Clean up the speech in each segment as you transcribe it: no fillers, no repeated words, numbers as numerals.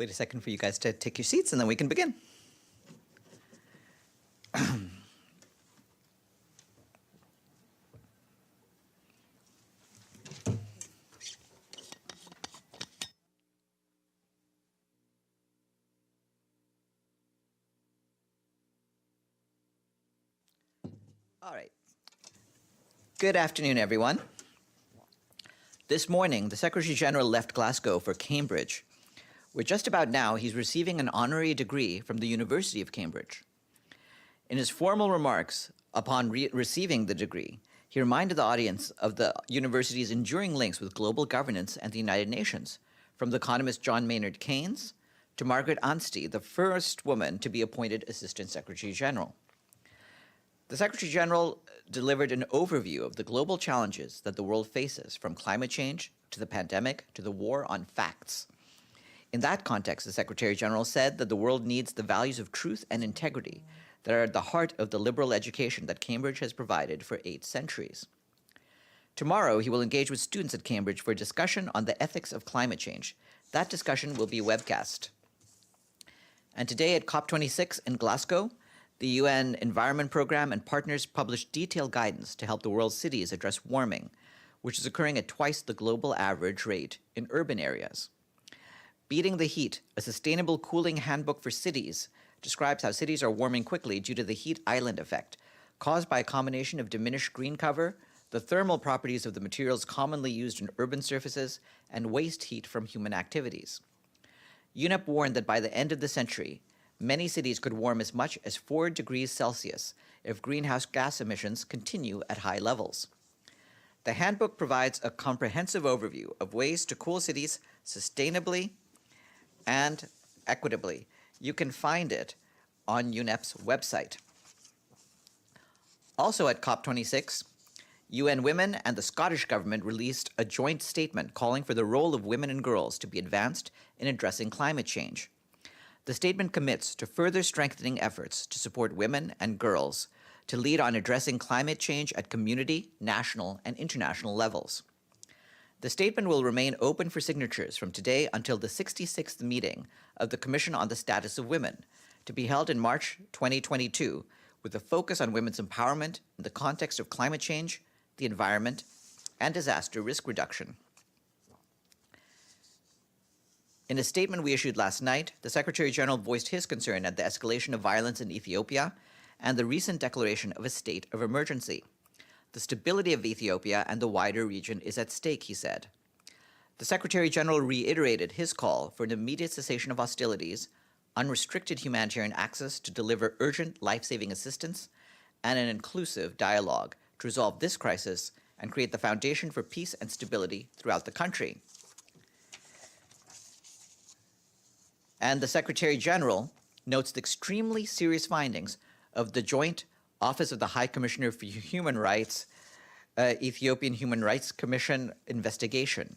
wait a second for you guys to take your seats, and then we can begin. All right. Good afternoon, everyone. This morning, the Secretary General left Glasgow for Cambridge, where just about now he's receiving an honorary degree from the University of Cambridge. In his formal remarks upon receiving the degree, he reminded the audience of the university's enduring links with global governance and the United Nations, from the economist John Maynard Keynes to Margaret Anstee, the first woman to be appointed Assistant Secretary General. The Secretary General delivered an overview of the global challenges that the world faces, from climate change to the pandemic to the war on facts. In that context, the Secretary General said that the world needs the values of truth and integrity that are at the heart of the liberal education that Cambridge has provided for 8 centuries. Tomorrow, he will engage with students at Cambridge for a discussion on the ethics of climate change. That discussion will be webcast. And today at COP26 in Glasgow, the UN Environment Programme and partners published detailed guidance to help the world's cities address warming, which is occurring at twice the global average rate in urban areas. Beating the Heat, a sustainable cooling handbook for cities, describes how cities are warming quickly due to the heat island effect, caused by a combination of diminished green cover, the thermal properties of the materials commonly used in urban surfaces, and waste heat from human activities. UNEP warned that by the end of the century, many cities could warm as much as 4 degrees Celsius if greenhouse gas emissions continue at high levels. The handbook provides a comprehensive overview of ways to cool cities sustainably and equitably. You can find it on UNEP's website. Also at COP26, UN Women and the Scottish Government released a joint statement calling for the role of women and girls to be advanced in addressing climate change. The statement commits to further strengthening efforts to support women and girls to lead on addressing climate change at community, national, and international levels. The statement will remain open for signatures from today until the 66th meeting of the Commission on the Status of Women, to be held in March 2022, with a focus on women's empowerment in the context of climate change, the environment, and disaster risk reduction. In a statement we issued last night, the Secretary General voiced his concern at the escalation of violence in Ethiopia and the recent declaration of a state of emergency. The stability of Ethiopia and the wider region is at stake, he said. The Secretary General reiterated his call for an immediate cessation of hostilities, unrestricted humanitarian access to deliver urgent life-saving assistance, and an inclusive dialogue to resolve this crisis and create the foundation for peace and stability throughout the country. And the Secretary General notes the extremely serious findings of the Joint Office of the High Commissioner for Human Rights, Ethiopian Human Rights Commission investigation,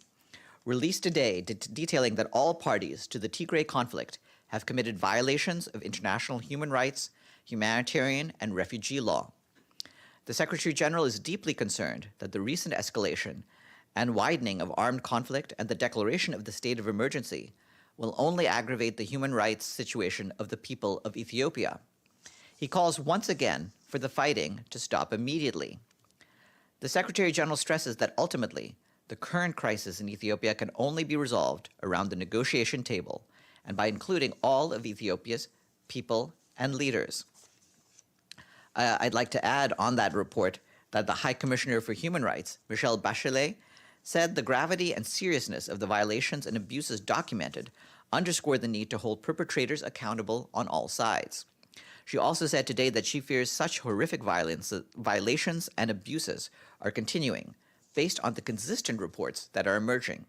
released today detailing that all parties to the Tigray conflict have committed violations of international human rights, humanitarian, and refugee law. The Secretary General is deeply concerned that the recent escalation and widening of armed conflict and the declaration of the state of emergency will only aggravate the human rights situation of the people of Ethiopia. He calls once again for the fighting to stop immediately. The Secretary General stresses that ultimately, the current crisis in Ethiopia can only be resolved around the negotiation table and by including all of Ethiopia's people and leaders. I'd like to add on that report that the High Commissioner for Human Rights, Michelle Bachelet, said the gravity and seriousness of the violations and abuses documented underscore the need to hold perpetrators accountable on all sides. She also said today that she fears such horrific violations and abuses are continuing, based on the consistent reports that are emerging.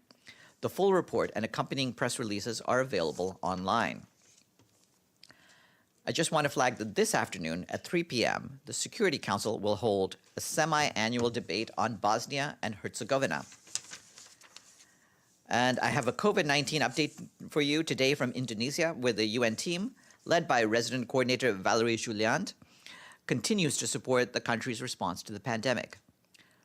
The full report and accompanying press releases are available online. I just want to flag that this afternoon at 3 p.m., the Security Council will hold a semi-annual debate on Bosnia and Herzegovina. And I have a COVID-19 update for you today from Indonesia, where the UN team, led by resident coordinator Valerie Juliand, continues to support the country's response to the pandemic.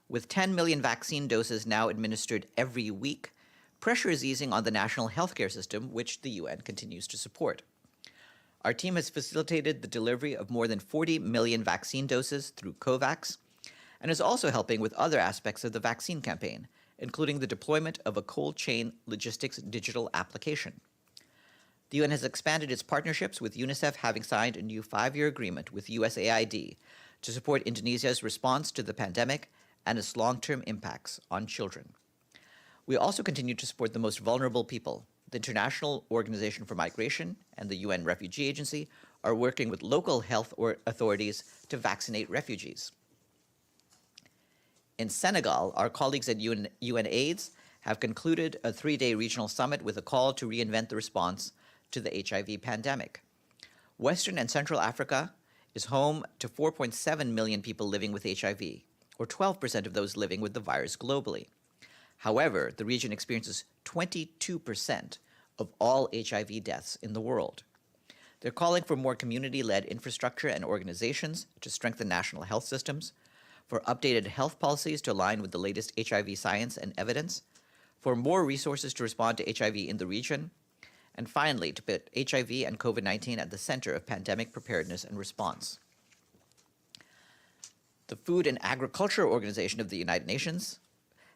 With 10 million vaccine doses now administered every week, pressure is easing on the national healthcare system, which the UN continues to support. Our team has facilitated the delivery of more than 40 million vaccine doses through COVAX, and is also helping with other aspects of the vaccine campaign, including the deployment of a cold chain logistics digital application. The UN has expanded its partnerships, with UNICEF having signed a new 5-year agreement with USAID to support Indonesia's response to the pandemic and its long-term impacts on children. We also continue to support the most vulnerable people. The International Organization for Migration and the UN Refugee Agency are working with local health authorities to vaccinate refugees. In Senegal, our colleagues at UNAIDS have concluded a 3-day regional summit with a call to reinvent the response to the HIV pandemic. Western and Central Africa is home to 4.7 million people living with HIV, or 12% of those living with the virus globally. However, the region experiences 22% of all HIV deaths in the world. They're calling for more community-led infrastructure and organizations to strengthen national health systems, for updated health policies to align with the latest HIV science and evidence, for more resources to respond to HIV in the region, and finally, to put HIV and COVID-19 at the center of pandemic preparedness and response. The Food and Agriculture Organization of the United Nations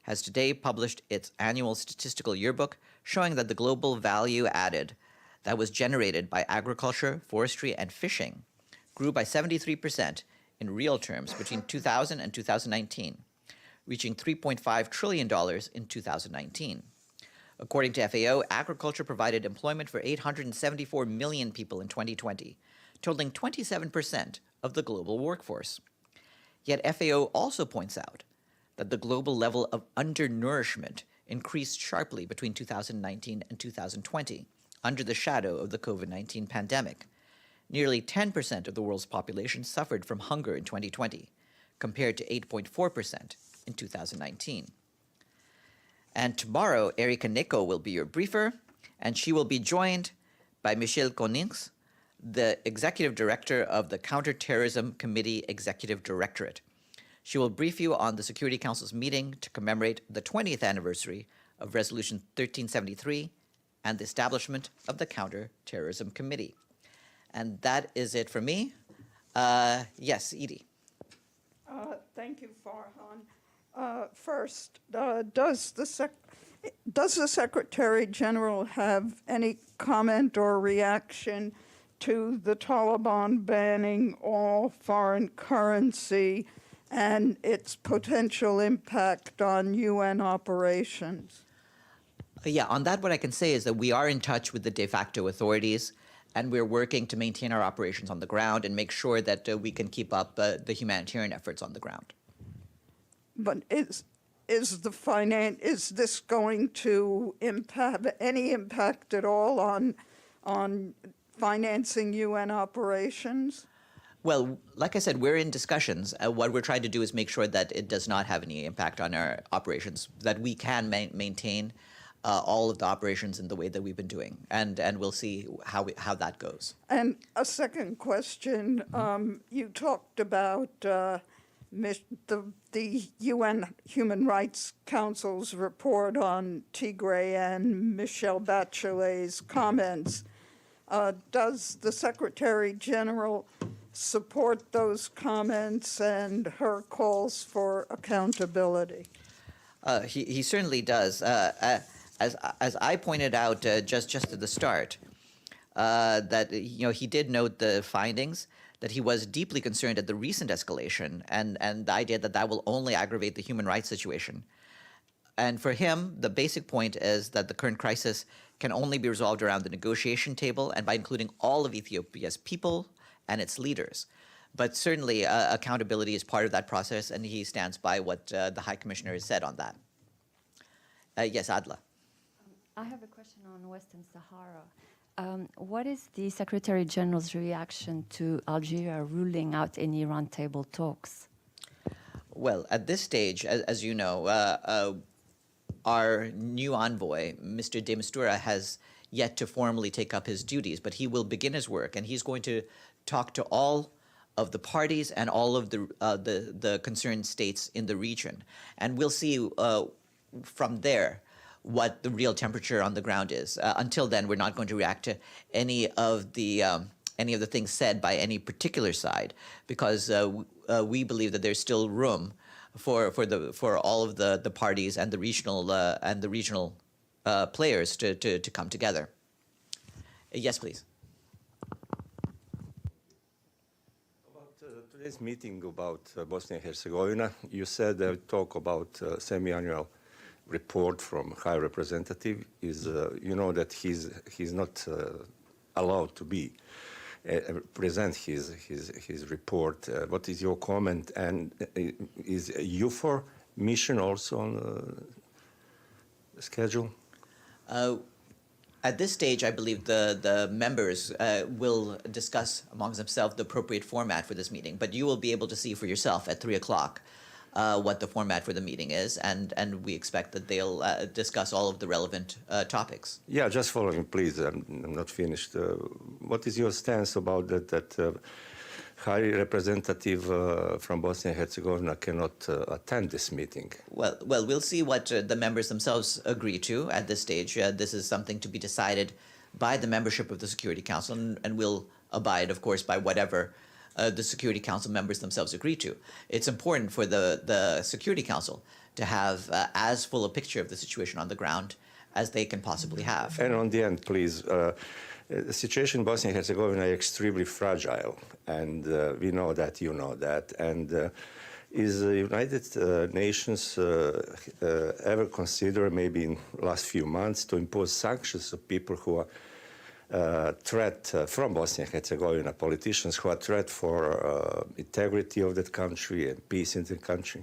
has today published its annual Statistical Yearbook, showing that the global value added that was generated by agriculture, forestry, and fishing grew by 73% in real terms between 2000 and 2019, reaching $3.5 trillion in 2019. According to FAO, agriculture provided employment for 874 million people in 2020, totaling 27% of the global workforce. Yet FAO also points out that the global level of undernourishment increased sharply between 2019 and 2020 under the shadow of the COVID-19 pandemic. Nearly 10% of the world's population suffered from hunger in 2020, compared to 8.4% in 2019. And tomorrow, Erika Nico will be your briefer, and she will be joined by Michel Konings, the Executive Director of the Counterterrorism Committee Executive Directorate. She will brief you on the Security Council's meeting to commemorate the 20th anniversary of Resolution 1373 and the establishment of the Counterterrorism Committee. And that is it for me. Yes, Edie. Thank you, Farhan. First, does the Secretary General have any comment or reaction to the Taliban banning all foreign currency and its potential impact on UN operations? Yeah, on that, what I can say is that we are in touch with the de facto authorities, and we're working to maintain our operations on the ground and make sure that we can keep up the humanitarian efforts on the ground. But is this going to have any impact at all on financing UN operations? Well, like I said, we're in discussions. What we're trying to do is make sure that it does not have any impact on our operations, that we can maintain all of the operations in the way that we've been doing, and we'll see how that goes. And a second question, you talked about the UN Human Rights Council's report on Tigray and Michelle Bachelet's comments. Does the Secretary General support those comments and her calls for accountability? He certainly does. As I pointed out just at the start, that he did note the findings, that he was deeply concerned at the recent escalation and the idea that that will only aggravate the human rights situation. And for him, the basic point is that the current crisis can only be resolved around the negotiation table and by including all of Ethiopia's people and its leaders. But certainly accountability is part of that process, and he stands by what the High Commissioner has said on that. Yes, Adla. I have a question on Western Sahara. What is the Secretary General's reaction to Algeria ruling out any roundtable talks? Well, at this stage, as you know, our new envoy, Mr. de Mistura, has yet to formally take up his duties, but he will begin his work, and he's going to talk to all of the parties and all of the concerned states in the region. And we'll see from there what the real temperature on the ground is. Until then, we're not going to react to any of the things said by any particular side, because we believe that there's still room for all of the parties and the regional players to come together. Yes, please. Today's meeting about Bosnia-Herzegovina, you said talk about semi-annual report from High Representative is, you know that he's not allowed to be present his report. What is your comment? And is EUFOR mission also on the schedule? At this stage, I believe the members will discuss amongst themselves the appropriate format for this meeting, but you will be able to see for yourself at 3 o'clock what the format for the meeting is, and we expect that they'll discuss all of the relevant topics. Yeah, just following, please. I'm not finished. What is your stance about that High Representative from Bosnia-Herzegovina cannot attend this meeting? Well, we'll see what the members themselves agree to at this stage. This is something to be decided by the membership of the Security Council, and we'll abide, of course, by whatever the Security Council members themselves agree to. It's important for the Security Council to have as full a picture of the situation on the ground as they can possibly have. And on the end, please, the situation in Bosnia-Herzegovina is extremely fragile, and we know that, you know that. And is the United Nations ever consider, maybe in the last few months, to impose sanctions on people who are threat from Bosnia-Herzegovina, politicians who are threat for integrity of that country and peace in the country?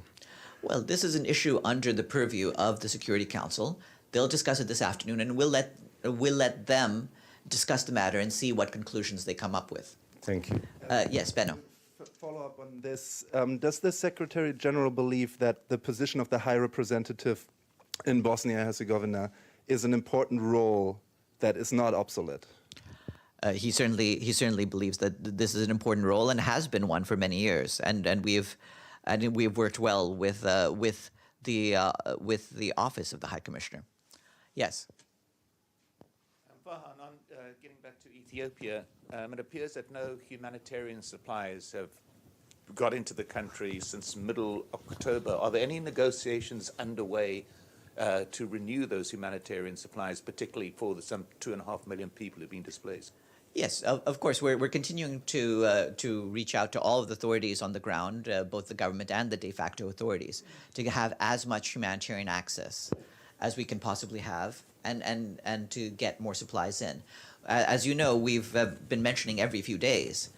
Well, this is an issue under the purview of the Security Council. They'll discuss it this afternoon, and we'll let them discuss the matter and see what conclusions they come up with. Thank you. Yes, Benno. Follow up on this. Does the Secretary General believe that the position of the High Representative in Bosnia-Herzegovina is an important role that is not obsolete? He certainly believes that this is an important role and has been one for many years, and we've worked well with the office of the High Commissioner. Yes. Farhan, on getting back to Ethiopia, it appears that no humanitarian supplies have got into the country since middle October. Are there any negotiations underway to renew those humanitarian supplies, particularly for the some 2.5 million people who've been displaced? Yes, of course. We're continuing to reach out to all of the authorities on the ground, both the government and the de facto authorities, to have as much humanitarian access as we can possibly have, and to get more supplies in. As you know, we've been mentioning every few days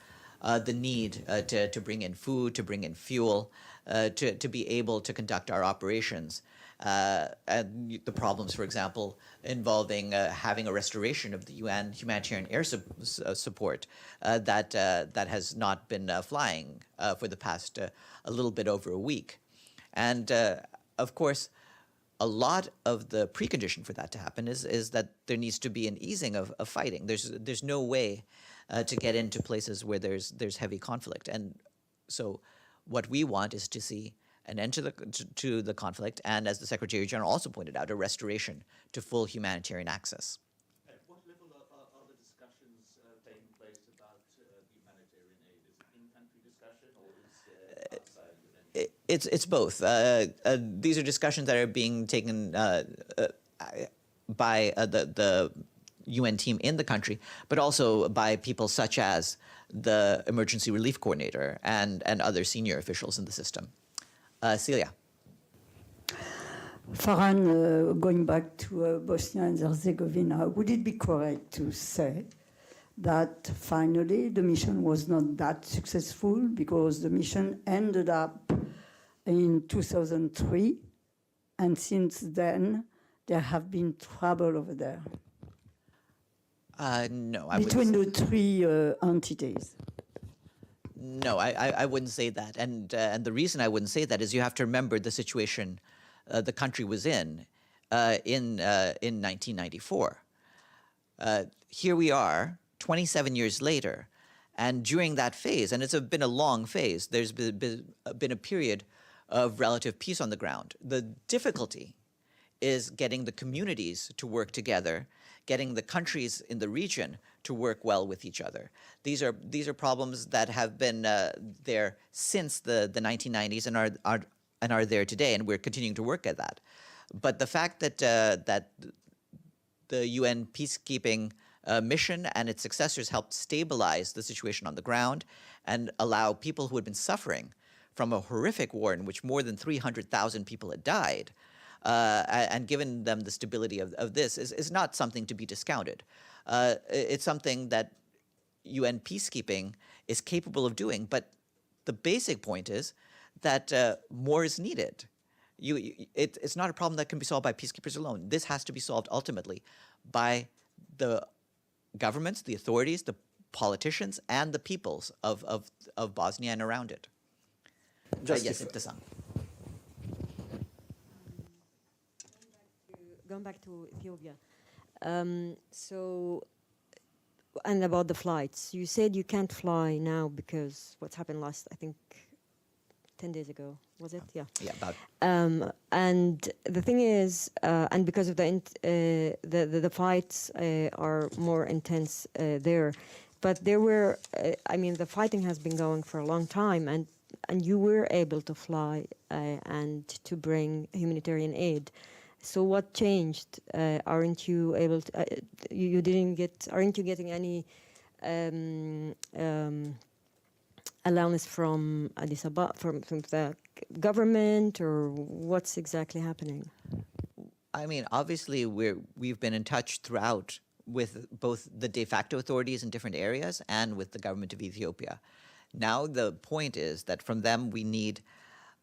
the need to bring in food, to bring in fuel, to be able to conduct our operations. And the problems, for example, involving having a restoration of the UN humanitarian air support that has not been flying for the past a little bit over a week. And of course, a lot of the precondition for that to happen is that there needs to be an easing of fighting. There's no way to get into places where there's heavy conflict. And so what we want is to see an end to the conflict, and as the Secretary General also pointed out, a restoration to full humanitarian access. At what level are the discussions taking place about humanitarian aid? Is it in-country discussion or is it outside? It's both. These are discussions that are being taken by the UN team in the country, but also by people such as the Emergency Relief Coordinator and other senior officials in the system. Celia. Farhan, going back to Bosnia and Herzegovina, would it be correct to say that finally the mission was not that successful because the mission ended up in 2003, and since then there have been trouble over there? No, between the three entities. No, I wouldn't say that, and the reason I wouldn't say that is you have to remember the situation the country was in 1994. Here we are, 27 years later, and during that phase, and it's been a long phase, there's been a period of relative peace on the ground. The difficulty is getting the communities to work together, getting the countries in the region to work well with each other. These are problems that have been there since the 1990s and are there today, and we're continuing to work at that. But the fact that that the UN peacekeeping mission and its successors helped stabilize the situation on the ground and allow people who had been suffering from a horrific war in which more than 300,000 people had died, and given them the stability of this is not something to be discounted. It's something that UN peacekeeping is capable of doing, but the basic point is that more is needed. It's not a problem that can be solved by peacekeepers alone. This has to be solved ultimately by the governments, the authorities, the politicians, and the peoples of Bosnia and around it. Yes, Ibtisam. Going back to Ethiopia. And about the flights, you said you can't fly now because what's happened last, I think, 10 days ago, was it? Yeah. Yeah, about. And the thing is, and because of the fights are more intense there, but there were, I mean, the fighting has been going for a long time, and you were able to fly and to bring humanitarian aid. So what changed? Aren't you able to? You didn't get? Aren't you getting any allowance from Addis Ababa, from the government, or what's exactly happening? I mean, obviously, we've been in touch throughout with both the de facto authorities in different areas and with the government of Ethiopia. Now the point is that from them we need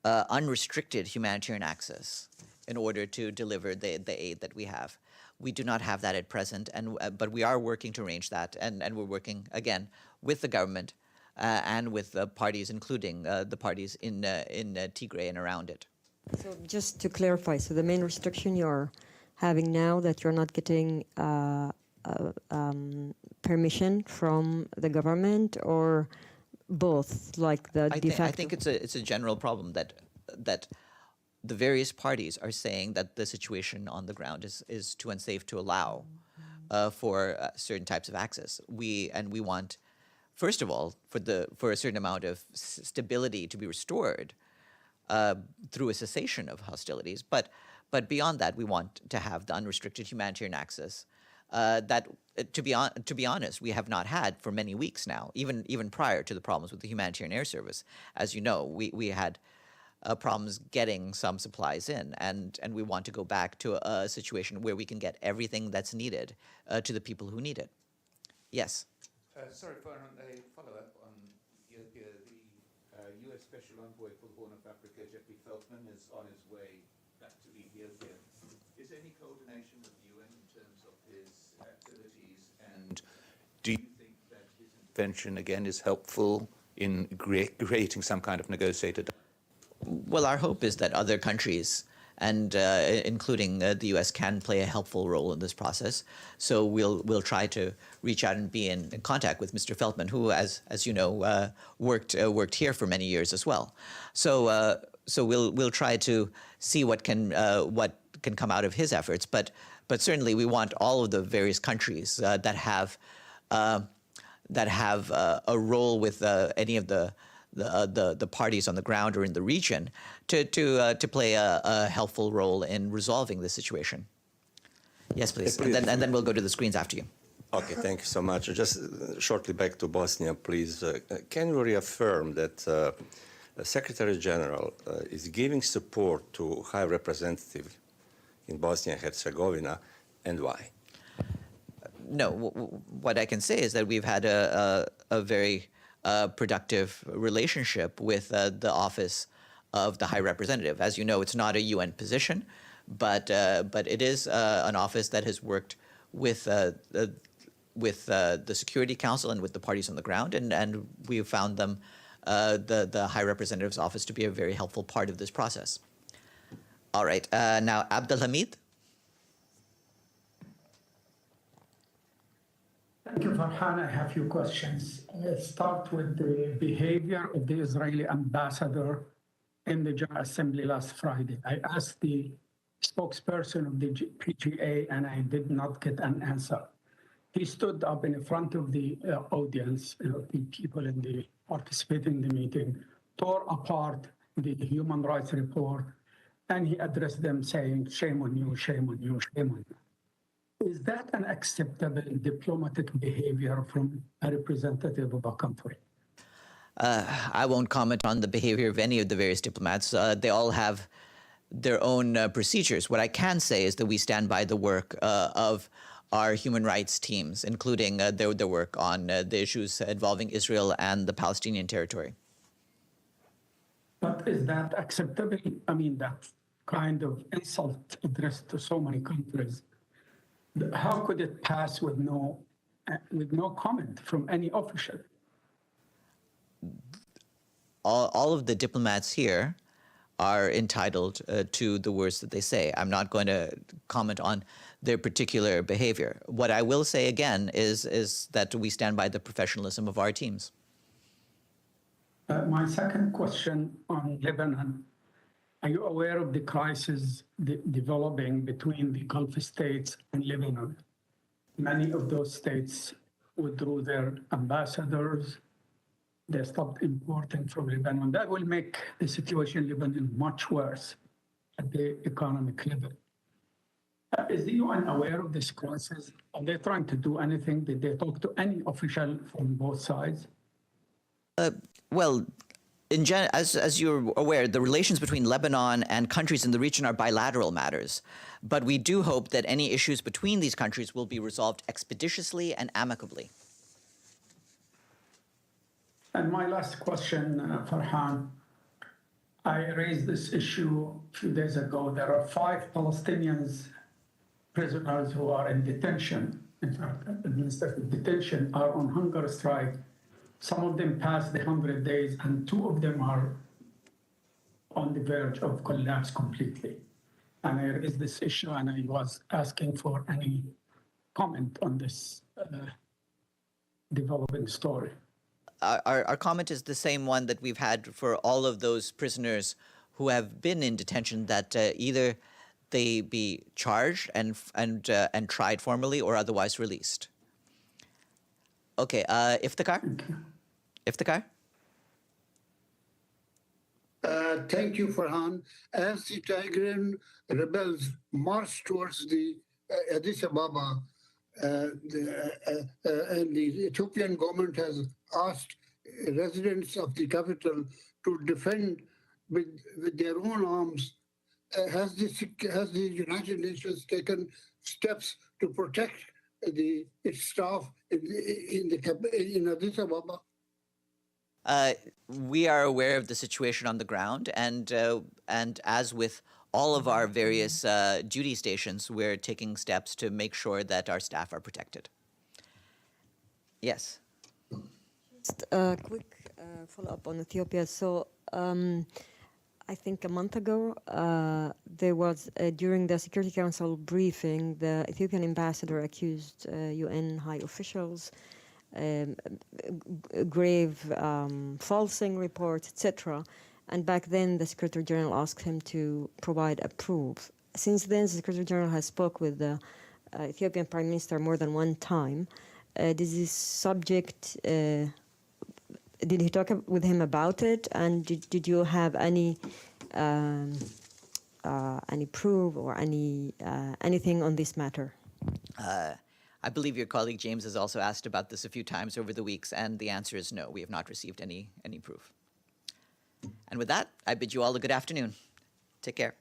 unrestricted humanitarian access in order to deliver the aid that we have. We do not have that at present, but we are working to arrange that, and we're working, again, with the government and with the parties, including the parties in Tigray and around it. So just to clarify, so the main restriction you're having now that you're not getting permission from the government, or both, like the de facto? I think it's a general problem that the various parties are saying that the situation on the ground is too unsafe to allow for certain types of access. We want, first of all, for a certain amount of stability to be restored through a cessation of hostilities. But beyond that, we want to have the unrestricted humanitarian access that, to be honest, we have not had for many weeks now, even prior to the problems with the humanitarian air service. As you know, we had problems getting some supplies in, and we want to go back to a situation where we can get everything that's needed to the people who need it. Yes? Sorry, Farhan, a follow-up on Ethiopia. The U.S. Special Envoy for the Horn of Africa, Jeffrey Feltman, is on his way back to Ethiopia. Is there any coordination with the UN in terms of his activities, and do you think that his intervention, again, is helpful in creating some kind of negotiated? Well, our hope is that other countries, and including the U.S., can play a helpful role in this process. So we'll try to reach out and be in contact with Mr. Feltman, who, as you know, worked here for many years as well. So we'll try to see what can come out of his efforts. But certainly we want all of the various countries that have a role with any of the parties on the ground or in the region to play a helpful role in resolving this situation. Yes, please. And then we'll go to the screens after you. Okay, thank you so much. Just shortly back to Bosnia, please. Can you reaffirm that Secretary General is giving support to High Representative in Bosnia Herzegovina, and why? No, what I can say is that we've had a very productive relationship with the Office of the High Representative. As you know, it's not a UN position, but it is an office that has worked with the Security Council and with the parties on the ground, and we've found them, the High Representative's office, to be a very helpful part of this process. All right, now Abdelhamid. Thank you, Farhan. I have a few questions. Let's start with the behavior of the Israeli ambassador in the General Assembly last Friday. I asked the spokesperson of the PGA, and I did not get an answer. He stood up in front of the audience, the people in the participating in the meeting, tore apart the human rights report, and he addressed them saying, shame on you, shame on you, shame on you. Is that an acceptable diplomatic behavior from a representative of a country? I won't comment on the behavior of any of the various diplomats. They all have their own procedures. What I can say is that we stand by the work of our human rights teams, including their work on the issues involving Israel and the Palestinian territory. But is that acceptable? I mean, that kind of insult addressed to so many countries, how could it pass with no comment from any official? All of the diplomats here are entitled to the words that they say. I'm not going to comment on their particular behavior. What I will say again is that we stand by the professionalism of our teams. My second question on Lebanon. Are you aware of the crisis developing between the Gulf states and Lebanon? Many of those states withdrew their ambassadors. They stopped importing from Lebanon. That will make the situation in Lebanon much worse at the economic level. Is the UN aware of this crisis? Are they trying to do anything? Did they talk to any official from both sides? Well, as you're aware, the relations between Lebanon and countries in the region are bilateral matters. But we do hope that any issues between these countries will be resolved expeditiously and amicably. And my last question, Farhan, I raised this issue a few days ago. There are 5 Palestinians prisoners who are in detention, in fact, administrative detention, are on hunger strike. Some of them passed the 100 days, and 2 of them are on the verge of collapse completely. And I raised this issue, and I was asking for any comment on this developing story. Our comment is the same one that we've had for all of those prisoners who have been in detention, that either they be charged and tried formally or otherwise released. Okay, Iftikhar? Iftikhar? Thank you, Farhan. As the Tigrayan rebels march towards the Addis Ababa, and the Ethiopian government has asked residents of the capital to defend with their own arms, has the United Nations taken steps to protect its staff in Addis Ababa? We are aware of the situation on the ground, and as with all of our various duty stations, we're taking steps to make sure that our staff are protected. Yes. Just a quick follow-up on Ethiopia. So I think a month ago, there was, during the Security Council briefing, the Ethiopian ambassador accused UN high officials, grave falsing reports, etc. And back then, the Secretary General asked him to provide a proof. Since then, the Secretary General has spoke with the Ethiopian Prime Minister more than one time. Did this subject, did he talk with him about it? And did you have any proof or anything on this matter? I believe your colleague James has also asked about this a few times over the weeks, and the answer is no. We have not received any proof. And with that, I bid you all a good afternoon. Take care.